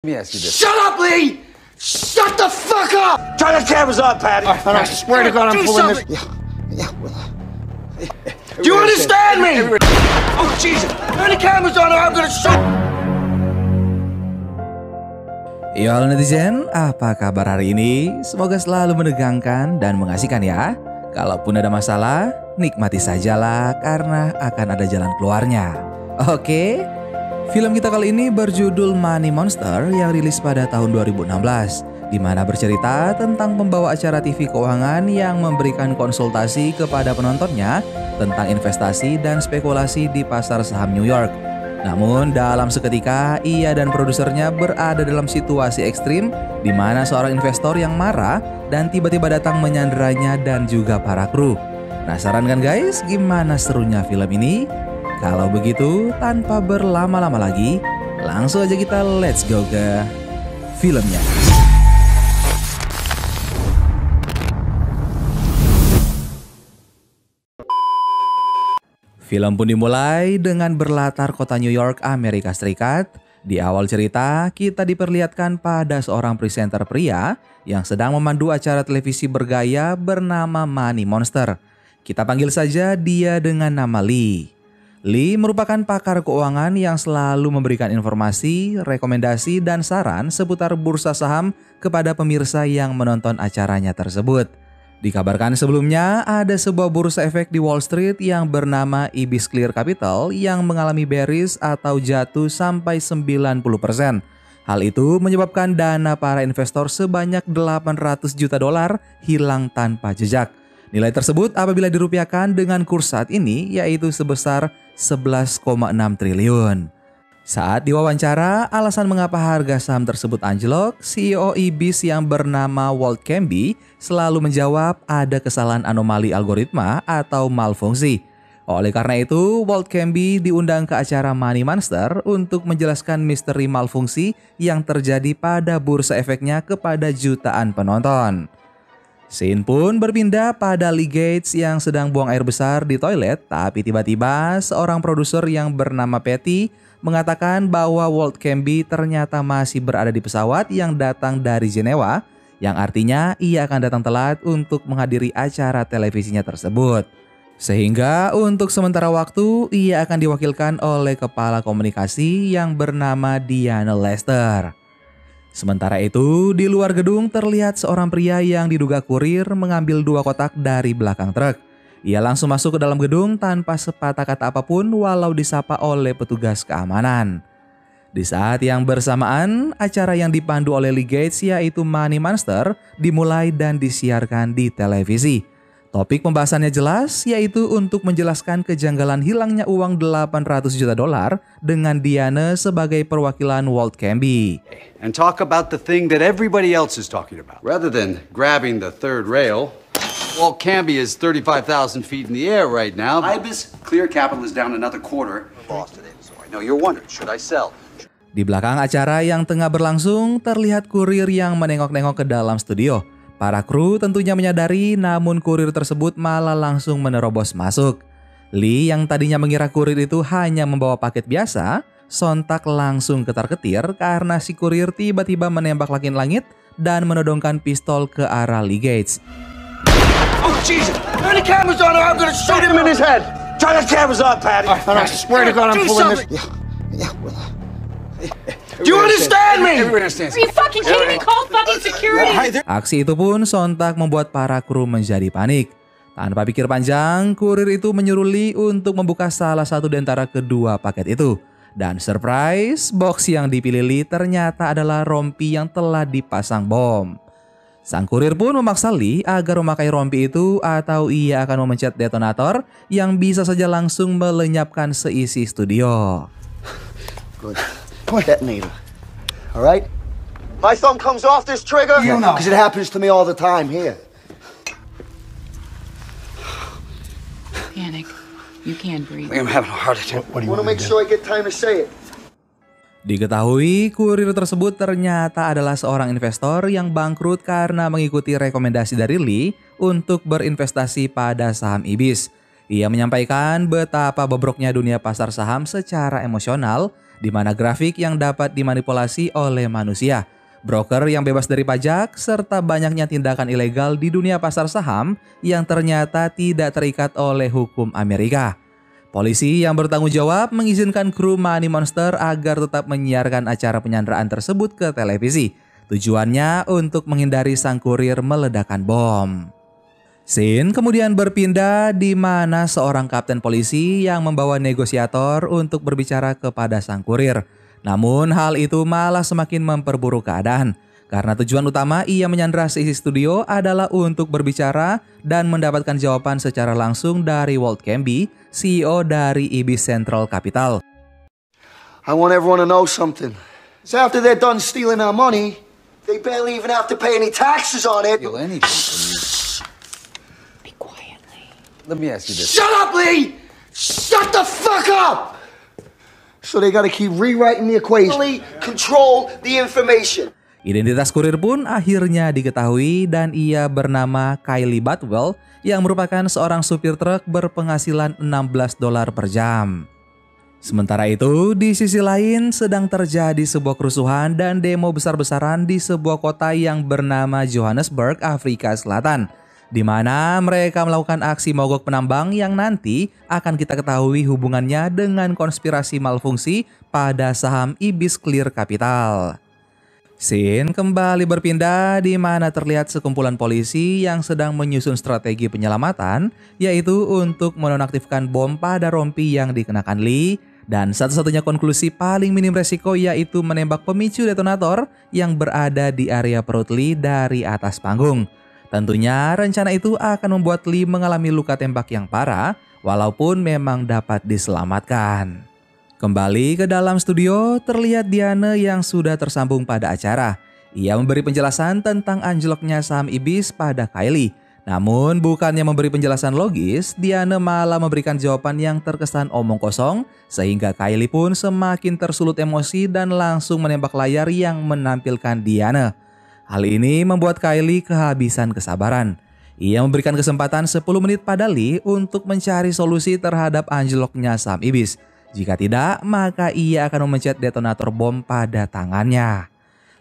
Let me ask you this. Shut up, Lee! Shut the fuck up! Turn the cameras on, Patty. I swear to God, I'm Do pulling this. something. Do you understand me? Oh, Jesus! Turn the cameras on or I'm gonna shoot! Yo halo netizen, apa kabar hari ini? Semoga selalu menegangkan dan mengasihkan ya. Kalaupun ada masalah, nikmati sajalah karena akan ada jalan keluarnya. Oke? Film kita kali ini berjudul Money Monster yang rilis pada tahun 2016, di mana bercerita tentang pembawa acara TV keuangan yang memberikan konsultasi kepada penontonnya tentang investasi dan spekulasi di pasar saham New York. Namun dalam seketika ia dan produsernya berada dalam situasi ekstrim di mana seorang investor yang marah dan tiba-tiba datang menyanderanya dan juga para kru. Penasaran kan guys gimana serunya film ini? Kalau begitu tanpa berlama-lama lagi langsung aja kita let's go ke filmnya. Film pun dimulai dengan berlatar kota New York, Amerika Serikat. Di awal cerita, kita diperlihatkan pada seorang presenter pria yang sedang memandu acara televisi bergaya bernama Money Monster. Kita panggil saja dia dengan nama Lee. Lee merupakan pakar keuangan yang selalu memberikan informasi, rekomendasi, dan saran seputar bursa saham kepada pemirsa yang menonton acaranya tersebut. Dikabarkan sebelumnya ada sebuah bursa efek di Wall Street yang bernama Ibis Clear Capital yang mengalami bearish atau jatuh sampai 90%. Hal itu menyebabkan dana para investor sebanyak 800 juta dolar hilang tanpa jejak. Nilai tersebut apabila dirupiahkan dengan kurs saat ini yaitu sebesar 11,6 triliun. Saat diwawancara, alasan mengapa harga saham tersebut anjlok, CEO Ibis yang bernama Walt Camby selalu menjawab ada kesalahan anomali algoritma atau malfungsi. Oleh karena itu, Walt Camby diundang ke acara Money Monster untuk menjelaskan misteri malfungsi yang terjadi pada bursa efeknya kepada jutaan penonton. Scene pun berpindah pada Lee Gates yang sedang buang air besar di toilet, tapi tiba-tiba seorang produser yang bernama Patty mengatakan bahwa Walt Camby ternyata masih berada di pesawat yang datang dari Jenewa, yang artinya ia akan datang telat untuk menghadiri acara televisinya tersebut. Sehingga untuk sementara waktu ia akan diwakilkan oleh kepala komunikasi yang bernama Diana Lester. Sementara itu, di luar gedung terlihat seorang pria yang diduga kurir mengambil 2 kotak dari belakang truk. Ia langsung masuk ke dalam gedung tanpa sepatah kata apapun walau disapa oleh petugas keamanan. Di saat yang bersamaan, acara yang dipandu oleh Lee Gates yaitu Money Monster dimulai dan disiarkan di televisi. Topik pembahasannya jelas yaitu untuk menjelaskan kejanggalan hilangnya uang 800 juta dolar dengan Diana sebagai perwakilan Walt Camby. And talk about the thing that everybody else is talking about. Rather than grabbing the third rail, Walt Camby is 35,000 feet in the air right now. Ibis Clear Capital is down another quarter. Lost today, so I know you're wondering, should I sell? Di belakang acara yang tengah berlangsung terlihat kurir yang menengok-nengok ke dalam studio. Para kru tentunya menyadari namun kurir tersebut malah langsung menerobos masuk. Lee yang tadinya mengira kurir itu hanya membawa paket biasa, sontak langsung ketar-ketir karena si kurir tiba-tiba menembak langit-langit dan menodongkan pistol ke arah Lee Gates. Oh, Jesus! Turn the cameras on or I'm gonna shoot him in his head! Turn the cameras on, Patty. I swear to God, I'm Do pulling this. something. Do you understand me? Everybody understands. Are you fucking kidding me? Call fucking security! Aksi itu pun sontak membuat para kru menjadi panik. Tanpa pikir panjang, kurir itu menyuruh Lee untuk membuka salah satu di antara kedua paket itu. Dan surprise, box yang dipilih Lee ternyata adalah rompi yang telah dipasang bom. Sang kurir pun memaksa Lee agar memakai rompi itu atau ia akan memencet detonator yang bisa saja langsung melenyapkan seisi studio. Good. Detonator. All right? My thumb comes off this trigger? You know. Because it happens to me all the time here. Panic. You can't breathe. I think I'm having a heart attack. I want to make sure I get time to say it. Diketahui kurir tersebut ternyata adalah seorang investor yang bangkrut karena mengikuti rekomendasi dari Lee untuk berinvestasi pada saham Ibis. Ia menyampaikan betapa bobroknya dunia pasar saham secara emosional di mana grafik yang dapat dimanipulasi oleh manusia, broker yang bebas dari pajak, serta banyaknya tindakan ilegal di dunia pasar saham yang ternyata tidak terikat oleh hukum Amerika. Polisi yang bertanggung jawab mengizinkan kru Money Monster agar tetap menyiarkan acara penyanderaan tersebut ke televisi. Tujuannya untuk menghindari sang kurir meledakkan bom. Scene kemudian berpindah di mana seorang kapten polisi yang membawa negosiator untuk berbicara kepada sang kurir. Namun hal itu malah semakin memperburuk keadaan. Karena tujuan utama ia menyandra seisi studio adalah untuk berbicara dan mendapatkan jawaban secara langsung dari Walt Canby, CEO dari Ibis Central Capital. I want everyone to know something. So after they're done stealing our money, they barely even have to pay any taxes on it. Steal anything from you. Be quiet, Lee. Let me ask you this. Shut up, Lee! Shut the fuck up! So they gotta keep rewriting the equation. Control the information. Identitas kurir pun akhirnya diketahui dan ia bernama Kylie Batwell yang merupakan seorang supir truk berpenghasilan $16 per jam. Sementara itu, di sisi lain sedang terjadi sebuah kerusuhan dan demo besar-besaran di sebuah kota yang bernama Johannesburg, Afrika Selatan, di mana mereka melakukan aksi mogok penambang yang nanti akan kita ketahui hubungannya dengan konspirasi malfungsi pada saham Ibis Clear Capital. Scene kembali berpindah di mana terlihat sekumpulan polisi yang sedang menyusun strategi penyelamatan, yaitu untuk menonaktifkan bom pada rompi yang dikenakan Lee, dan satu-satunya konklusi paling minim resiko yaitu menembak pemicu detonator yang berada di area perut Lee dari atas panggung. Tentunya rencana itu akan membuat Lee mengalami luka tembak yang parah, walaupun memang dapat diselamatkan. Kembali ke dalam studio, terlihat Diane yang sudah tersambung pada acara. Ia memberi penjelasan tentang anjloknya saham Ibis pada Kylie. Namun bukannya memberi penjelasan logis, Diane malah memberikan jawaban yang terkesan omong kosong, sehingga Kylie pun semakin tersulut emosi dan langsung menembak layar yang menampilkan Diane. Hal ini membuat Kylie kehabisan kesabaran. Ia memberikan kesempatan 10 menit pada Lee untuk mencari solusi terhadap anjloknya saham Ibis. Jika tidak, maka ia akan memencet detonator bom pada tangannya.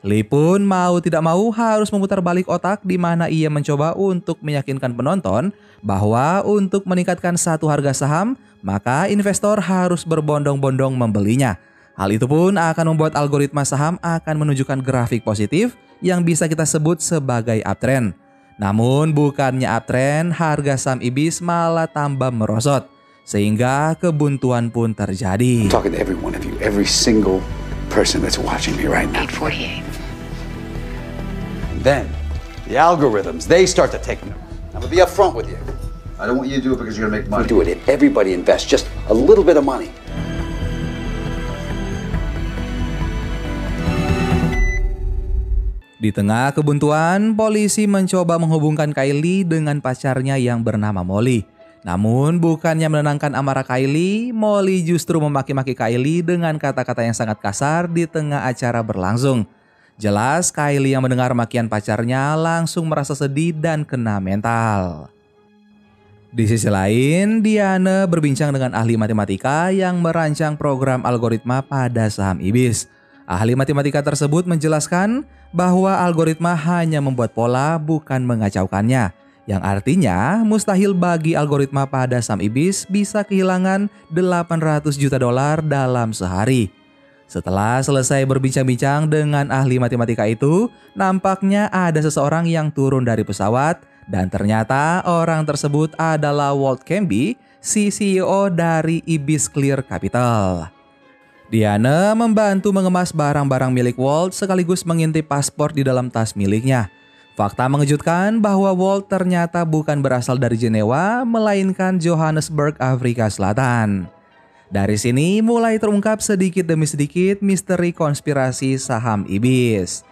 Lee pun mau tidak mau harus memutar balik otak di mana ia mencoba untuk meyakinkan penonton bahwa untuk meningkatkan satu harga saham, maka investor harus berbondong-bondong membelinya. Hal itu pun akan membuat algoritma saham akan menunjukkan grafik positif yang bisa kita sebut sebagai uptrend. Namun bukannya uptrend, harga saham Ibis malah tambah merosot. Sehingga kebuntuan pun terjadi. I'm talking to every one of you, every single person that's watching me right now. 848. Then, the algorithms, they start to take note. I'm gonna be upfront with you. I don't want you to do it because you're gonna make money. Do it, everybody invest just a little bit of money. Di tengah kebuntuan, polisi mencoba menghubungkan Kylie dengan pacarnya yang bernama Molly. Namun bukannya menenangkan amarah Kylie, Molly justru memaki-maki Kylie dengan kata-kata yang sangat kasar di tengah acara berlangsung. Jelas Kylie yang mendengar makian pacarnya langsung merasa sedih dan kena mental. Di sisi lain, Diane berbincang dengan ahli matematika yang merancang program algoritma pada saham Ibis. Ahli matematika tersebut menjelaskan bahwa algoritma hanya membuat pola, bukan mengacaukannya. Yang artinya mustahil bagi algoritma pada saham Ibis bisa kehilangan $800 juta dalam sehari. Setelah selesai berbincang-bincang dengan ahli matematika itu, nampaknya ada seseorang yang turun dari pesawat dan ternyata orang tersebut adalah Walt Canby, si CEO dari Ibis Clear Capital. Diane membantu mengemas barang-barang milik Walt sekaligus mengintip paspor di dalam tas miliknya. Fakta mengejutkan bahwa Walt ternyata bukan berasal dari Jenewa, melainkan Johannesburg, Afrika Selatan. Dari sini mulai terungkap sedikit demi sedikit misteri konspirasi saham Ibis.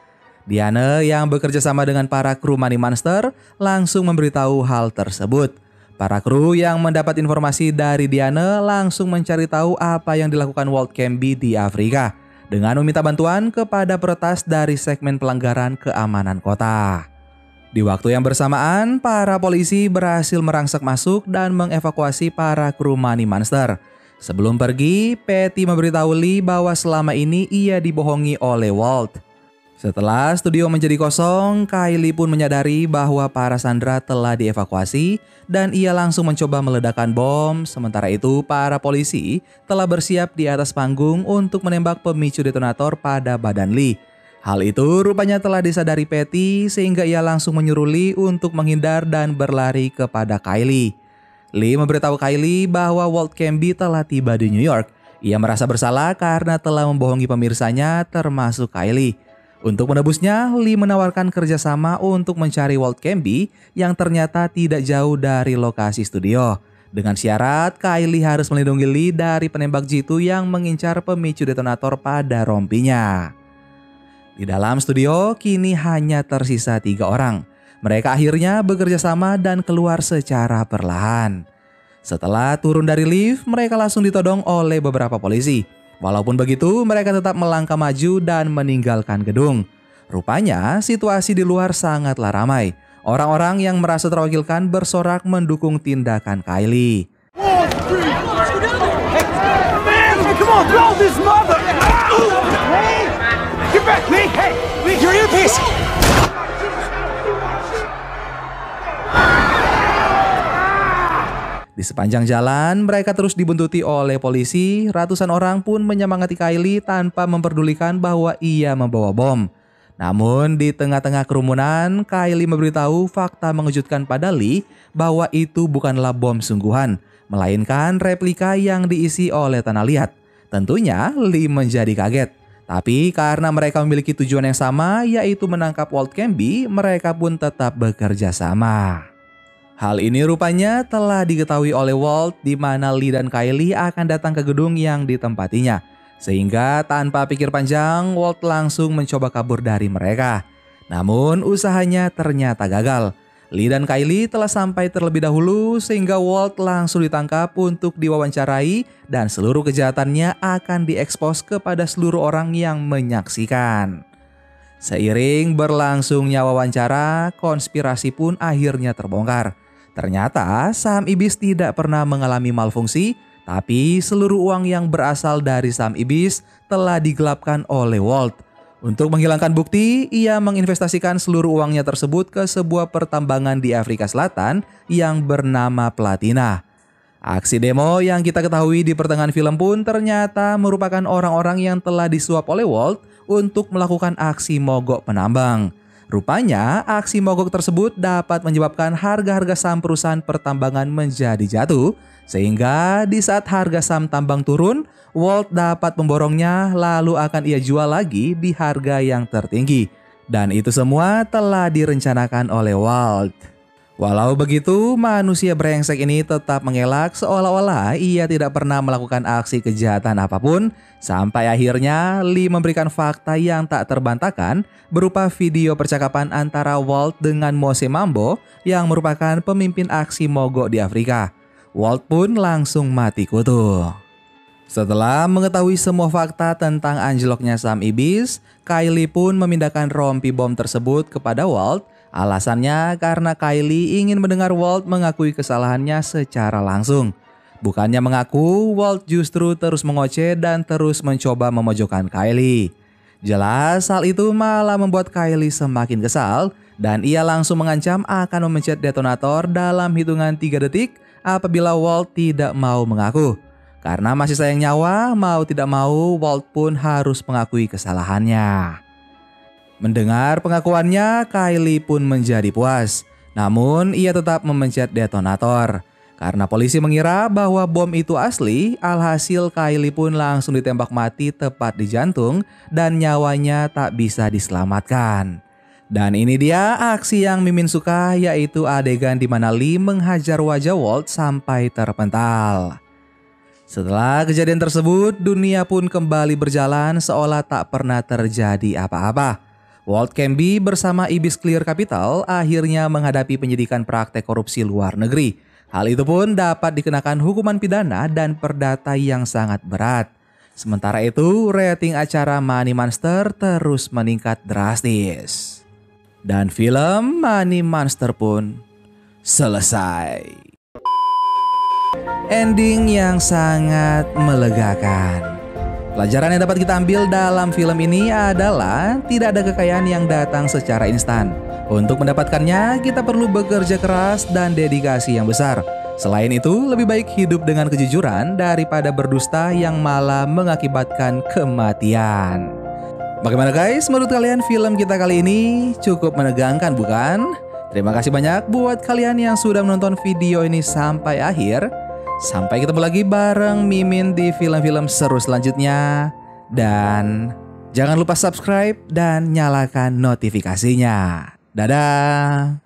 Diane yang bekerja sama dengan para kru Money Monster langsung memberitahu hal tersebut. Para kru yang mendapat informasi dari Diane langsung mencari tahu apa yang dilakukan Walt Canby di Afrika dengan meminta bantuan kepada peretas dari segmen pelanggaran keamanan kota. Di waktu yang bersamaan, para polisi berhasil merangsek masuk dan mengevakuasi para kru Money Monster. Sebelum pergi, Patty memberitahu Lee bahwa selama ini ia dibohongi oleh Walt. Setelah studio menjadi kosong, Kylie pun menyadari bahwa para sandera telah dievakuasi dan ia langsung mencoba meledakkan bom. Sementara itu, para polisi telah bersiap di atas panggung untuk menembak pemicu detonator pada badan Lee. Hal itu rupanya telah disadari Patty sehingga ia langsung menyuruh Lee untuk menghindar dan berlari kepada Kylie. Lee memberitahu Kylie bahwa Walt Canby telah tiba di New York. Ia merasa bersalah karena telah membohongi pemirsanya termasuk Kylie. Untuk menebusnya, Lee menawarkan kerjasama untuk mencari Walt Canby yang ternyata tidak jauh dari lokasi studio. Dengan syarat, Kylie harus melindungi Lee dari penembak jitu yang mengincar pemicu detonator pada rompinya. Di dalam studio, kini hanya tersisa 3 orang. Mereka akhirnya bekerja sama dan keluar secara perlahan. Setelah turun dari lift, mereka langsung ditodong oleh beberapa polisi. Walaupun begitu, mereka tetap melangkah maju dan meninggalkan gedung. Rupanya, situasi di luar sangatlah ramai. Orang-orang yang merasa terwakilkan bersorak mendukung tindakan Kylie. Di sepanjang jalan, mereka terus dibuntuti oleh polisi. Ratusan orang pun menyemangati Kylie tanpa memperdulikan bahwa ia membawa bom. Namun di tengah-tengah kerumunan, Kylie memberitahu fakta mengejutkan pada Lee bahwa itu bukanlah bom sungguhan, melainkan replika yang diisi oleh tanah liat. Tentunya Lee menjadi kaget. Tapi karena mereka memiliki tujuan yang sama, yaitu menangkap Walt Canby, mereka pun tetap bekerja sama. Hal ini rupanya telah diketahui oleh Walt di mana Lee dan Kylie akan datang ke gedung yang ditempatinya. Sehingga tanpa pikir panjang, Walt langsung mencoba kabur dari mereka. Namun usahanya ternyata gagal. Lee dan Kylie telah sampai terlebih dahulu sehingga Walt langsung ditangkap untuk diwawancarai dan seluruh kejahatannya akan diekspos kepada seluruh orang yang menyaksikan. Seiring berlangsungnya wawancara, konspirasi pun akhirnya terbongkar. Ternyata saham Ibis tidak pernah mengalami malfungsi, tapi seluruh uang yang berasal dari saham Ibis telah digelapkan oleh Walt. Untuk menghilangkan bukti, ia menginvestasikan seluruh uangnya tersebut ke sebuah pertambangan di Afrika Selatan yang bernama Platina. Aksi demo yang kita ketahui di pertengahan film pun ternyata merupakan orang-orang yang telah disuap oleh Walt untuk melakukan aksi mogok penambang. Rupanya, aksi mogok tersebut dapat menyebabkan harga-harga saham perusahaan pertambangan menjadi jatuh, sehingga di saat harga saham tambang turun, Walt dapat memborongnya lalu akan ia jual lagi di harga yang tertinggi. Dan itu semua telah direncanakan oleh Walt. Walau begitu, manusia brengsek ini tetap mengelak seolah-olah ia tidak pernah melakukan aksi kejahatan apapun, sampai akhirnya Lee memberikan fakta yang tak terbantahkan berupa video percakapan antara Walt dengan Mose Mambo yang merupakan pemimpin aksi mogok di Afrika. Walt pun langsung mati kutu. Setelah mengetahui semua fakta tentang anjloknya saham Ibis, Kylie pun memindahkan rompi bom tersebut kepada Walt. Alasannya karena Kylie ingin mendengar Walt mengakui kesalahannya secara langsung. Bukannya mengaku, Walt justru terus mengoceh dan terus mencoba memojokkan Kylie. Jelas hal itu malah membuat Kylie semakin kesal dan ia langsung mengancam akan memencet detonator dalam hitungan 3 detik apabila Walt tidak mau mengaku. Karena masih sayang nyawa, mau tidak mau Walt pun harus mengakui kesalahannya. Mendengar pengakuannya, Kylie pun menjadi puas. Namun ia tetap memencet detonator. Karena polisi mengira bahwa bom itu asli, alhasil Kylie pun langsung ditembak mati tepat di jantung dan nyawanya tak bisa diselamatkan. Dan ini dia aksi yang Mimin suka, yaitu adegan di mana Lee menghajar wajah Walt sampai terpental. Setelah kejadian tersebut, dunia pun kembali berjalan seolah tak pernah terjadi apa-apa. Walt Canby bersama Ibis Clear Capital akhirnya menghadapi penyidikan praktek korupsi luar negeri. Hal itu pun dapat dikenakan hukuman pidana dan perdata yang sangat berat. Sementara itu, rating acara Money Monster terus meningkat drastis. Dan film Money Monster pun selesai. Ending yang sangat melegakan. Pelajaran yang dapat kita ambil dalam film ini adalah tidak ada kekayaan yang datang secara instan. Untuk mendapatkannya, kita perlu bekerja keras dan dedikasi yang besar. Selain itu, lebih baik hidup dengan kejujuran daripada berdusta yang malah mengakibatkan kematian. Bagaimana guys, menurut kalian film kita kali ini cukup menegangkan bukan? Terima kasih banyak buat kalian yang sudah menonton video ini sampai akhir. Sampai ketemu lagi bareng Mimin di film-film seru selanjutnya. Dan jangan lupa subscribe dan nyalakan notifikasinya. Dadah!